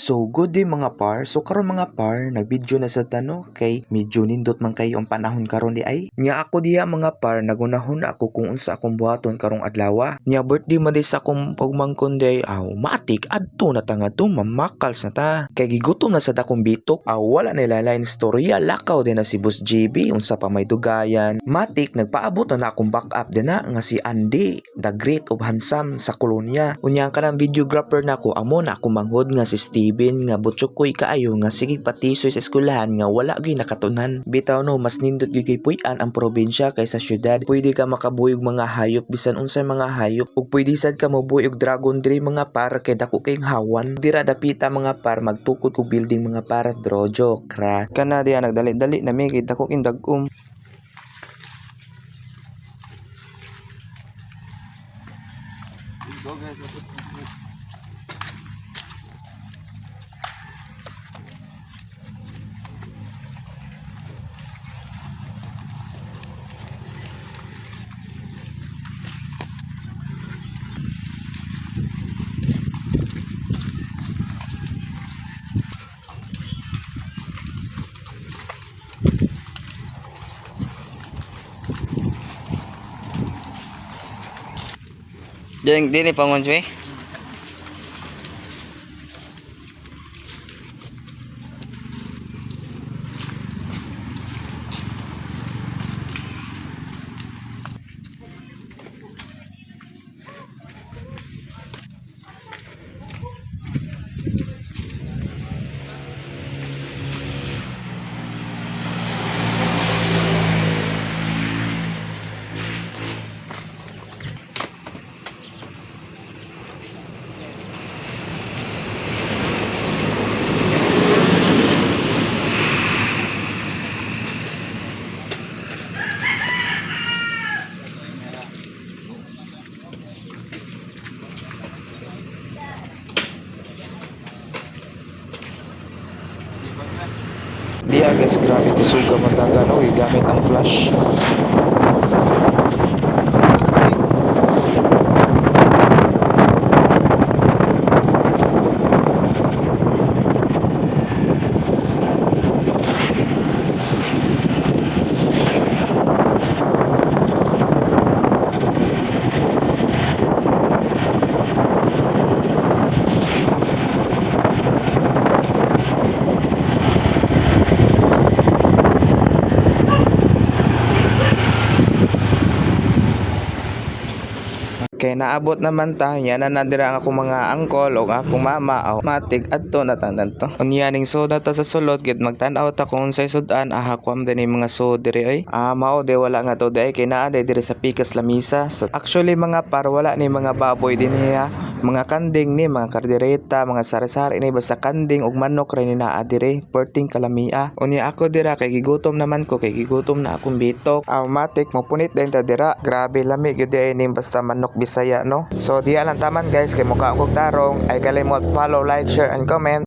So good day mga par. So karon mga par, nagvideo na sa tano kay medyo nindot man kayo ang panahon karon di ay. Nya ako diha mga par, nagunahon ako kung unsa akong buhaton karong adlaw. Nya birthday man di sa akong pagmangkon di aw matik adto na ta nga to mamakals na ta. Kay gigutom na sa dakong bitok. Aw wala na ilalain storya, lakaw din na si Boss JB unsa pa may dugayan. Matik nagpaabot na akong backup din na nga si Andy, the great of handsome sa kolonya. Unya kanang videographer nako amo na ako manghod nga si Steven nga butsukoy kaayo nga sige patisoy sa eskwelahan nga wala gyud nakatunan. Bitaw no mas nindot gyud kay puy-an ang probinsya kaysa syudad. Pwede ka makabuyog mga hayop bisan unsay mga hayop ug pwede sad ka mabuyog dragon diri mga par kay dako kayong hawan. Dira dapita mga par magtukod og building mga par bro joke ra. Kana diha nagdali-dali na mi kay dako king dag-um. Dili pangon suwe. Di guys, grabe tisuga mataga no, gamit ang flash. Kay naabot naman ta, yan na nadira ang akong mga angkol o akong mama o matig adto na tandan to. Unyaning soda ta sa sulod gid magtan-aw ta kung unsay sudan kwam din mga so diri ay. Mao de wala nga to day kay naa diri sa Pikas Lamisa. So actually mga par wala ni mga baboy din niya. Mga kanding ni, mga kardereta, mga sari-sari ni basta kanding ug manok ra ni naa diri perting kalamia. Unya ako dira kay gigutom naman ko kay gigutom na akong bitok. Matik mo punit din ta dira. Grabe lami gyud ay ni basta manok Bisaya no. So diya lang taman guys kay mukha akong tarong. Ay kalimot follow, like, share and comment.